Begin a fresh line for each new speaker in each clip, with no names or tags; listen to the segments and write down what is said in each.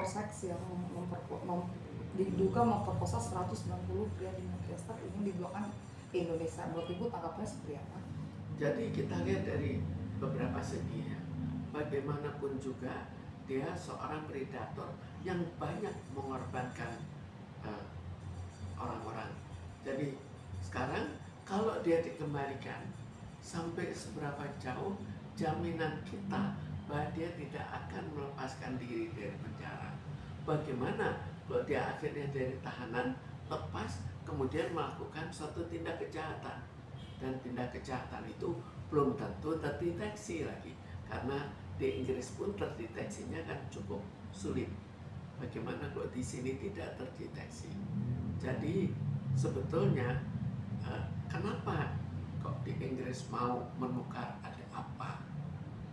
aktor seks yang diduga memperkosa 190 pria di Manchester ini dibawakan ke Indonesia. Menurut Ibu tanggapannya seperti apa?
Jadi kita lihat dari beberapa segi ya. Bagaimanapun juga dia seorang predator yang banyak mengorbankan orang-orang. Jadi sekarang kalau dia dikembalikan, sampai seberapa jauh jaminan kita bahwa dia tidak akan melepaskan diri dari penjara? Bagaimana kalau dia akhirnya dari tahanan lepas kemudian melakukan suatu tindak kejahatan, dan tindak kejahatan itu belum tentu terdeteksi lagi, karena di Inggris pun terdeteksinya kan cukup sulit. Bagaimana kalau di sini tidak terdeteksi? Jadi sebetulnya kenapa kok di Inggris mau menukar, ada apa?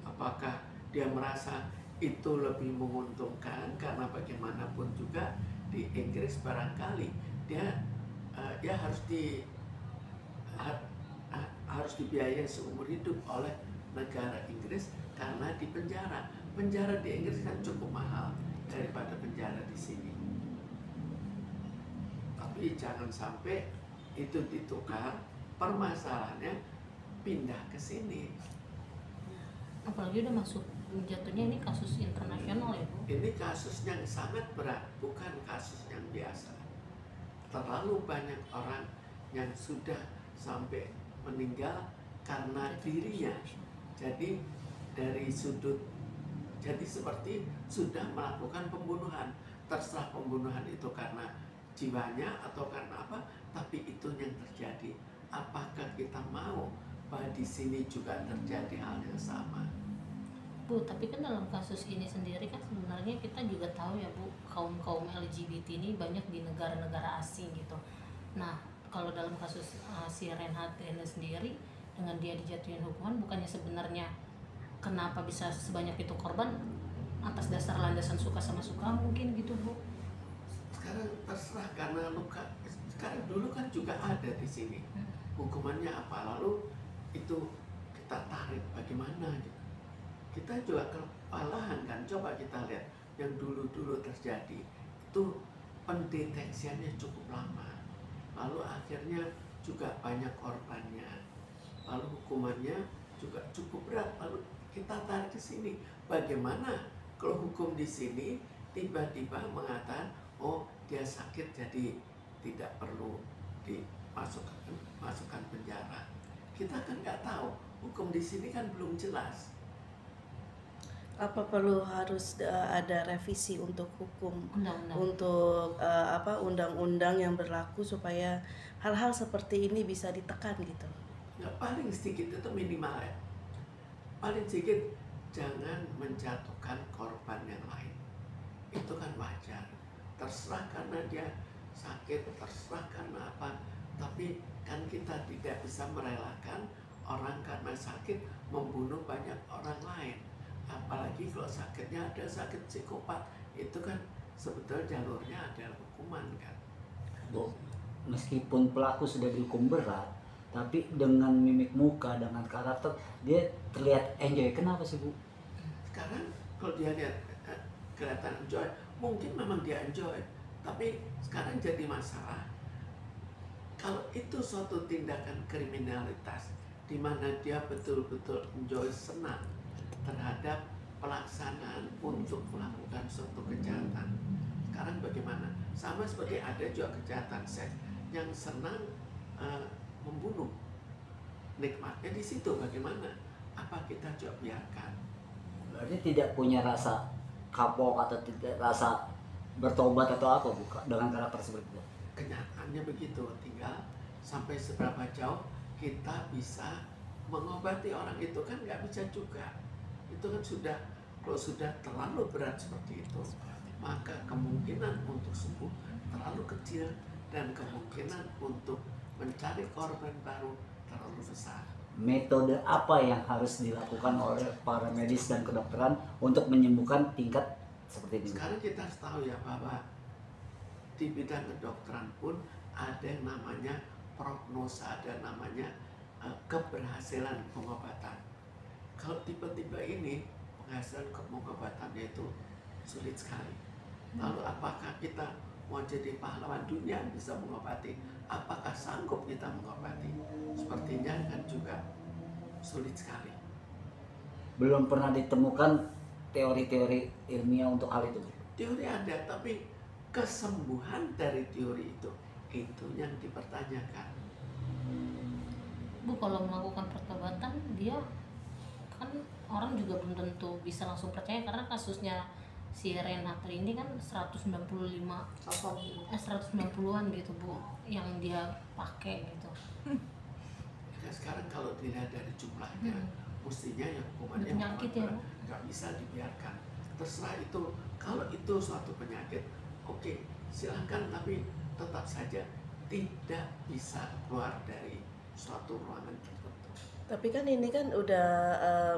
Apakah dia merasa itu lebih menguntungkan? Karena bagaimanapun juga di Inggris barangkali dia harus dibiayai seumur hidup oleh negara Inggris karena di penjara. Penjara di Inggris kan cukup mahal daripada penjara di sini. Tapi jangan sampai itu ditukar, permasalahannya pindah ke sini.
Apalagi udah masuk, jatuhnya ini kasus internasional ya Bu?
Ini kasus yang sangat berat, bukan kasus yang biasa. Terlalu banyak orang yang sudah sampai meninggal karena dirinya. Jadi dari sudut, jadi seperti sudah melakukan pembunuhan. Terserah pembunuhan itu karena jiwanya atau karena apa, tapi itu yang terjadi. Apakah kita mau bahwa di sini juga terjadi hal yang sama?
Bu, tapi kan dalam kasus ini sendiri kan sebenarnya kita juga tahu ya Bu, kaum LGBT ini banyak di negara-negara asing gitu. Nah, kalau dalam kasus si Reinhard Heine sendiri, dengan dia dijatuhin hukuman, bukannya sebenarnya kenapa bisa sebanyak itu korban atas dasar landasan suka sama suka mungkin gitu Bu?
Sekarang terserah karena luka. Sekarang dulu kan juga ada di sini. Hukumannya apa? Lalu itu kita tarik bagaimana gitu. Kita juga kewalahan kan. Coba kita lihat yang dulu-dulu terjadi itu pendeteksiannya cukup lama. Lalu akhirnya juga banyak korbannya. Lalu hukumannya juga cukup berat. Lalu kita tarik ke sini. Bagaimana kalau hukum di sini tiba-tiba mengatakan, oh dia sakit jadi tidak perlu dimasukkan penjara. Kita kan nggak tahu. Hukum di sini kan belum jelas.
Apa perlu harus ada revisi untuk hukum,
Undang-undang.
untuk undang-undang yang berlaku supaya hal-hal seperti ini bisa ditekan gitu?
Ya, paling sedikit itu minimal ya. Paling sedikit jangan menjatuhkan korban yang lain. Itu kan wajar. Terserah karena dia sakit, terserah karena apa. Tapi kan kita tidak bisa merelakan orang karena sakit membunuh banyak orang lain. Apalagi kalau sakitnya ada sakit psikopat, itu kan sebetulnya jalurnya adalah hukuman kan.
Bu, meskipun pelaku sudah dihukum berat, tapi dengan mimik muka, dengan karakter, dia terlihat enjoy. Kenapa sih Bu?
Sekarang kalau dia lihat kelihatan enjoy, mungkin memang dia enjoy. Tapi sekarang jadi masalah, kalau itu suatu tindakan kriminalitas, di mana dia betul-betul enjoy, senang terhadap pelaksanaan untuk melakukan suatu kejahatan. Sekarang bagaimana? Sama seperti ada juga kejahatan seks yang senang membunuh. Nikmatnya di situ bagaimana? Apa kita juga biarkan?
Berarti tidak punya rasa kapok atau tidak rasa bertobat atau apa bukan dengan karakter seperti itu?
Kenyataannya begitu. Tinggal sampai seberapa jauh kita bisa mengobati orang itu kan nggak bisa juga. Itu kan kalau sudah terlalu berat seperti itu, maka kemungkinan untuk sembuh terlalu kecil dan kemungkinan untuk mencari korban baru terlalu besar.
Metode apa yang harus dilakukan oleh para medis dan kedokteran untuk menyembuhkan tingkat seperti ini?
Sekarang kita harus tahu ya bahwa di bidang kedokteran pun ada yang namanya prognosa, ada namanya keberhasilan pengobatan. Kalau tiba-tiba ini penghasilan pengobatannya itu sulit sekali. Lalu apakah kita mau jadi pahlawan dunia bisa mengobati? Apakah sanggup kita mengobati? Sepertinya kan juga sulit sekali.
Belum pernah ditemukan teori-teori ilmiah untuk hal itu.
Teori ada, tapi kesembuhan dari teori itu yang dipertanyakan.
Bu, kalau melakukan pertobatan dia kan orang juga belum tentu bisa langsung percaya, karena kasusnya si Renat ini kan 190-an gitu Bu yang dia pakai gitu.
Ya, sekarang kalau dilihat dari jumlahnya, mestinya ya hukumannya
Penyakit ya, Bu.
nggak bisa dibiarkan. Terserah itu, kalau itu suatu penyakit, oke, silakan, tapi tetap saja tidak bisa keluar dari suatu ruangan tertentu.
Tapi kan ini kan udah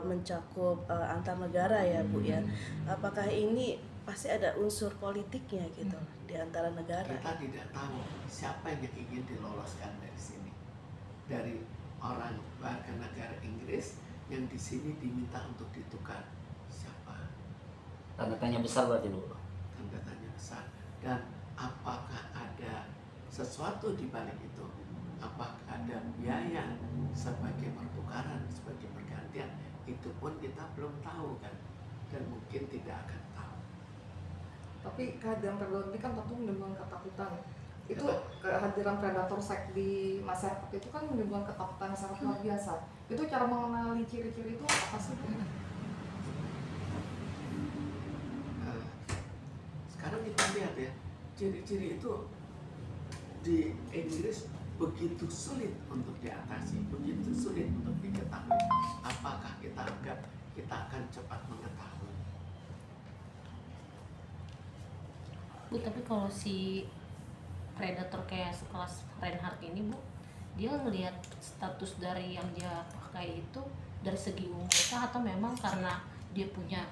mencakup antar negara ya Bu ya. Apakah ini pasti ada unsur politiknya gitu di antara negara?
Kita tidak tahu siapa yang ingin diloloskan dari sini, dari orang warga negara Inggris yang di sini diminta untuk ditukar. Siapa?
Tanda tanya besar berarti Bu.
Tanda tanya besar. Dan apakah ada sesuatu di balik itu? Apakah ada biaya sebagai pertukaran, sebagai pergantian? Itu pun kita belum tahu kan, dan mungkin tidak akan tahu.
Tapi kehadiran predator ini kan tentu menimbulkan ketakutan. Itu kehadiran predator seks di masyarakat itu kan menimbulkan ketakutan yang sangat luar biasa. Itu cara mengenali ciri-ciri itu apa sih?
Nah, sekarang kita lihat ya, ciri-ciri itu di Inggris begitu sulit untuk diatasi, begitu sulit untuk diketahui. Apakah kita anggap kita akan cepat mengetahui?
Bu, tapi kalau si predator kayak sekelas Reinhardt ini Bu, dia ngelihat status dari yang dia pakai itu dari segi umur kah, atau memang karena dia punya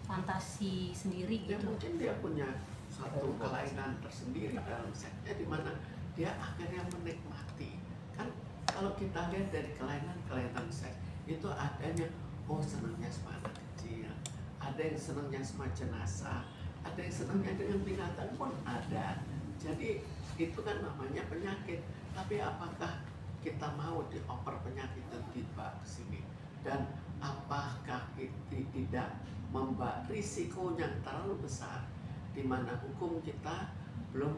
fantasi sendiri
Ya
gitu?
mungkin dia punya suatu kelainan tersendiri dalam seksnya, di mana dia akhirnya menikmati. Kan kalau kita lihat dari kelainan seks itu adanya, oh senangnya sama anak kecil, ada yang senangnya sama jenazah, ada yang senangnya dengan binatang pun ada. Jadi itu kan namanya penyakit. Tapi apakah kita mau dioper penyakit itu dibawa ke sini? Dan apakah itu tidak membawa risiko yang terlalu besar, di mana hukum kita belum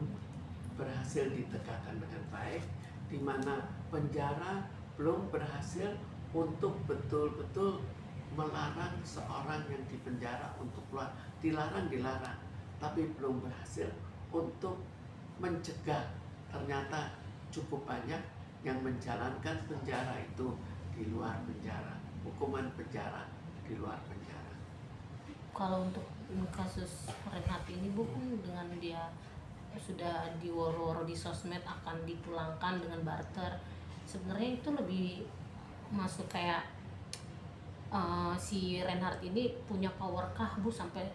berhasil ditegakkan dengan baik, di mana penjara belum berhasil untuk betul-betul melarang seorang yang dipenjara untuk keluar. Dilarang, tapi belum berhasil untuk mencegah. Ternyata cukup banyak yang menjalankan penjara itu di luar penjara, hukuman penjara di luar penjara.
Kalau untuk kasus Reinhardt ini Bu, dengan dia sudah diworo-woro di sosmed akan dipulangkan dengan barter, sebenarnya itu lebih masuk kayak si Reinhardt ini punya power kah Bu sampai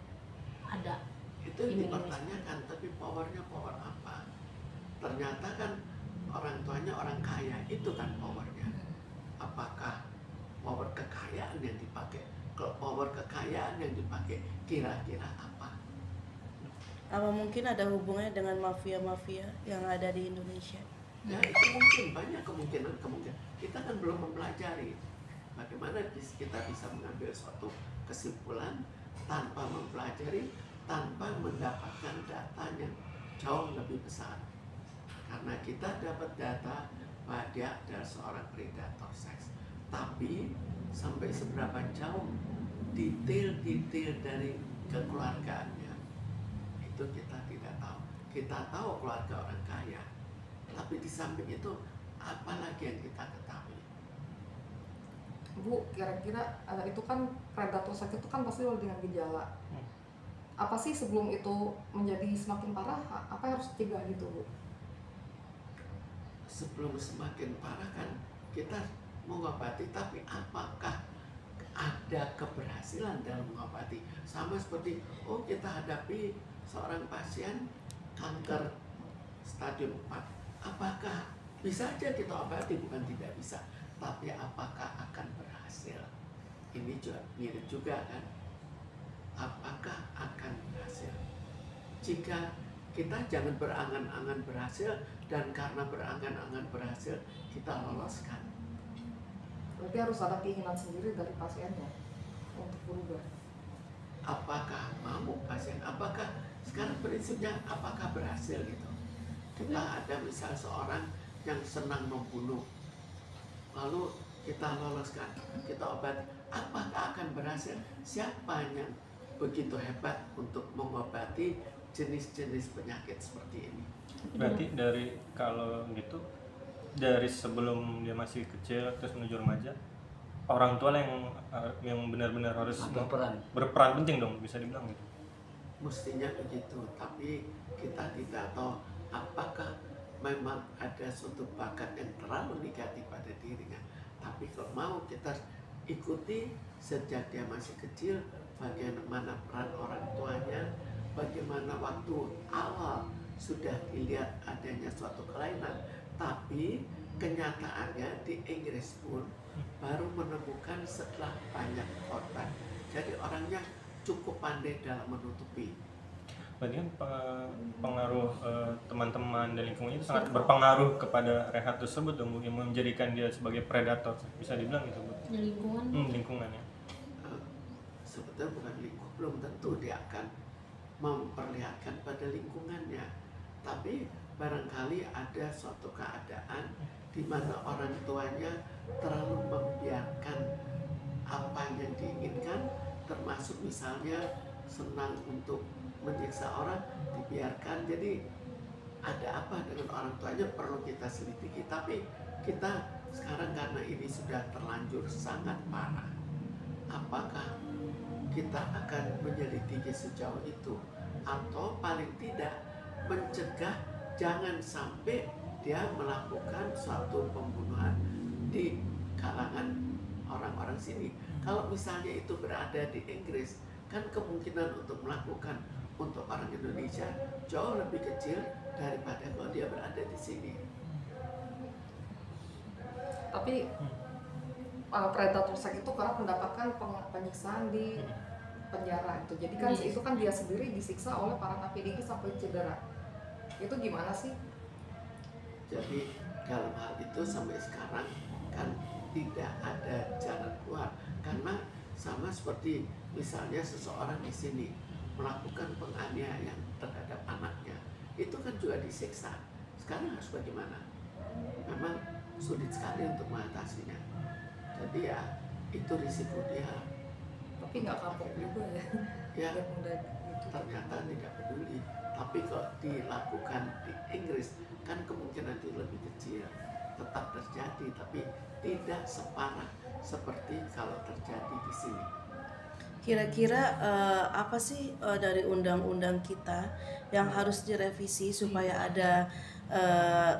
ada
Itu dipertanyakan, tapi powernya power apa? Ternyata kan orang tuanya orang kaya, itu kan powernya. Apakah power kekayaan yang dipakai? Kalau power kekayaan yang dipakai, kira-kira apa?
Apa mungkin ada hubungannya dengan mafia-mafia yang ada di Indonesia?
Ya itu mungkin, banyak kemungkinan. Kita kan belum mempelajari bagaimana kita bisa mengambil suatu kesimpulan tanpa mempelajari, tanpa mendapatkan data yang jauh lebih besar. Karena kita dapat data bahwa dia adalah seorang predator seks, tapi sampai seberapa jauh detail-detail dari kekeluargaannya itu kita tidak tahu. Kita tahu keluarga orang kaya, tapi di samping itu apa lagi yang kita ketahui?
Bu, kira-kira itu kan predator seks itu kan pasti dengan gejala. Apa sih sebelum itu menjadi semakin parah, apa yang harus dicegah gitu Bu?
Sebelum semakin parah kan kita mengobati, tapi apakah ada keberhasilan dalam mengobati? Sama seperti kita hadapi seorang pasien kanker stadium 4, apakah bisa aja kita obati? Bukan tidak bisa, tapi apakah akan berhasil? Ini juga mirip juga kan, apakah akan berhasil? jika kita jangan berangan-angan berhasil, dan karena berangan-angan berhasil kita loloskan.
Berarti harus ada keinginan sendiri dari pasiennya untuk berubah.
Apakah mau pasien, apakah sekarang prinsipnya apakah berhasil gitu. Kita ada misal seorang yang senang membunuh, lalu kita loloskan, kita obati, apakah akan berhasil? Siapa yang begitu hebat untuk mengobati jenis-jenis penyakit seperti ini?
Berarti dari kalau gitu, dari sebelum dia masih kecil terus menuju remaja, orang tua lah yang benar-benar harus berperan penting dong, bisa dibilang gitu.
Mestinya begitu, tapi kita tidak tahu apakah memang ada suatu bakat yang terlalu negatif pada dirinya. Tapi kalau mau kita ikuti sejak dia masih kecil, bagaimana peran orang tuanya, bagaimana waktu awal sudah dilihat adanya suatu kelainan, tapi kenyataannya di Inggris pun baru menemukan setelah banyak korban. Jadi orangnya cukup pandai dalam menutupi.
Berarti kan pengaruh teman-teman dan lingkungannya itu sangat berpengaruh kepada Renhat tersebut dong, yang menjadikan dia sebagai predator, bisa dibilang gitu, Bu.
Lingkungan.
Lingkungannya.
Sebetulnya bukan lingkungan, belum tentu dia akan memperlihatkan pada lingkungannya, tapi barangkali ada suatu keadaan di mana orang tuanya terlalu membiarkan apa yang diinginkan, termasuk misalnya senang untuk menyiksa orang, dibiarkan. Jadi ada apa dengan orang tuanya perlu kita selidiki, tapi kita sekarang karena ini sudah terlanjur sangat parah, apakah kita akan menyelidiki sejauh itu, atau paling tidak mencegah jangan sampai dia melakukan suatu pembunuhan di kalangan orang-orang sini. Kalau misalnya itu berada di Inggris, kan kemungkinan untuk melakukan untuk orang Indonesia jauh lebih kecil daripada kalau dia berada di sini.
Tapi predator seks itu kerap mendapatkan penyiksaan di penjara itu. Jadi kan itu kan dia sendiri disiksa oleh para napi sampai cedera. Itu gimana sih?
Jadi dalam hal itu sampai sekarang kan tidak ada jalan keluar, karena sama seperti misalnya seseorang di sini melakukan penganiayaan terhadap anaknya, itu kan juga disiksa. Sekarang harus bagaimana? Memang sulit sekali untuk mengatasinya. Jadi ya itu risiko dia.
Tapi nggak kapok juga ya.
Ya,
Mudah gitu.
ternyata tidak peduli. Tapi kalau dilakukan di Inggris kan kemungkinan itu lebih kecil, tetap terjadi, tapi tidak separah seperti kalau terjadi di sini.
Kira-kira apa sih dari undang-undang kita yang harus direvisi supaya ada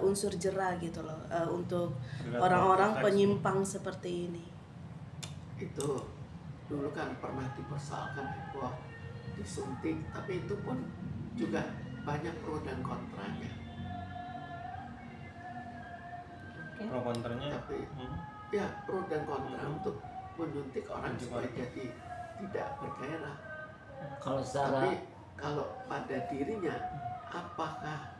unsur jera gitu loh untuk orang-orang penyimpang seperti ini?
Itu dulu kan pernah dipersoalkan heboh disuntik, tapi itu pun juga banyak pro dan kontranya.
Pro kontranya.
Tapi ya pro dan kontra untuk menyuntik orang supaya jadi tidak bergairah.
Kalau secara
Tapi kalau pada dirinya, apakah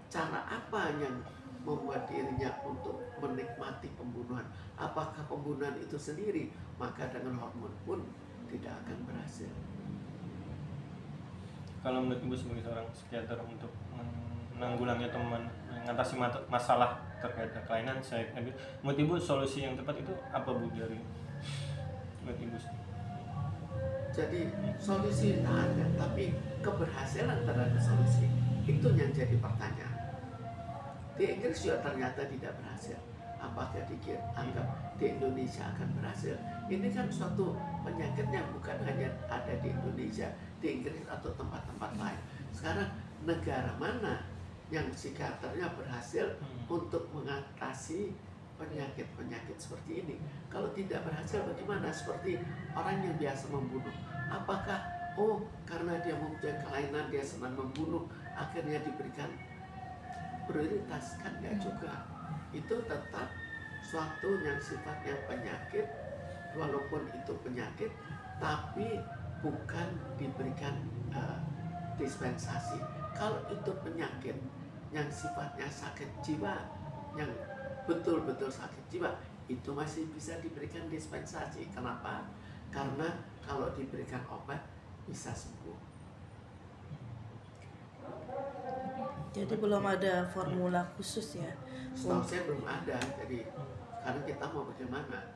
cara apa yang membuat dirinya untuk menikmati pembunuhan? Apakah pembunuhan itu sendiri? Maka dengan hormon pun tidak akan berhasil.
Kalau menurut Ibu sebagai seorang psikiater, untuk menanggulangi atau mengatasi masalah terkait kelainan saya, menurut Ibu solusi yang tepat itu apa, Bu, dari menurut Ibu?
Jadi solusi tidak ada, tapi keberhasilan terhadap solusi itu yang jadi pertanyaan. Di Inggris juga ternyata tidak berhasil. Apakah dianggap di Indonesia akan berhasil? Ini kan suatu penyakit yang bukan hanya ada di Indonesia, di Inggris atau tempat-tempat lain. Sekarang negara mana yang psikiaternya berhasil untuk mengatasi penyakit-penyakit seperti ini? Kalau tidak berhasil bagaimana? Seperti orang yang biasa membunuh, apakah karena dia mempunyai kelainan dia senang membunuh akhirnya diberikan prioritas? Kan enggak juga. Itu tetap suatu yang sifatnya penyakit, walaupun itu penyakit tapi bukan diberikan dispensasi. Kalau itu penyakit yang sifatnya sakit jiwa, yang betul-betul sakit jiwa, itu masih bisa diberikan dispensasi. Kenapa? Karena kalau diberikan obat bisa sembuh.
Jadi belum ada formula khusus ya.
Setahu saya belum ada. Jadi sekarang kita mau bagaimana?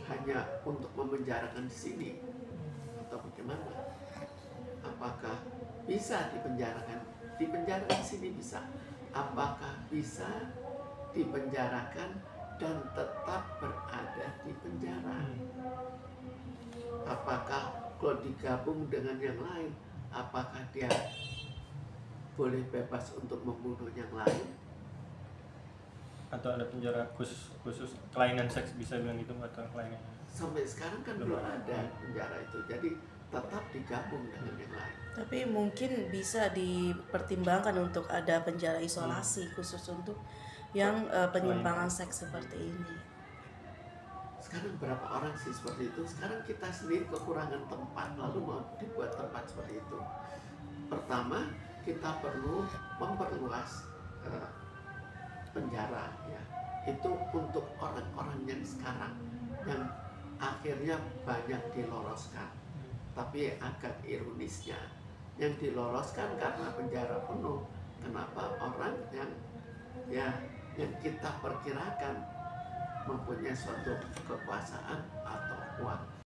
Hanya untuk memenjarakan di sini atau bagaimana? Apakah bisa dipenjarakan? Dipenjarakan di sini bisa. Apakah bisa dipenjarakan dan tetap berada di penjara? Apakah kalau digabung dengan yang lain, apakah dia boleh bebas untuk membunuh yang lain?
Atau ada penjara khusus kelainan seks, bisa bilang gitu, atau kelainan?
Sampai sekarang kan belum ada penjara itu, jadi tetap digabung dengan yang lain.
Tapi mungkin bisa dipertimbangkan untuk ada penjara isolasi khusus untuk yang penyimpangan seks seperti ini.
Sekarang berapa orang sih seperti itu? Sekarang kita sendiri kekurangan tempat, lalu mau dibuat tempat seperti itu. Pertama, kita perlu memperluas penjara ya. Itu untuk orang-orang yang sekarang yang akhirnya banyak diloloskan. Tapi agak ironisnya, yang diloloskan karena penjara penuh. Kenapa? Orang yang kita perkirakan mempunyai suatu kekuasaan atau uang.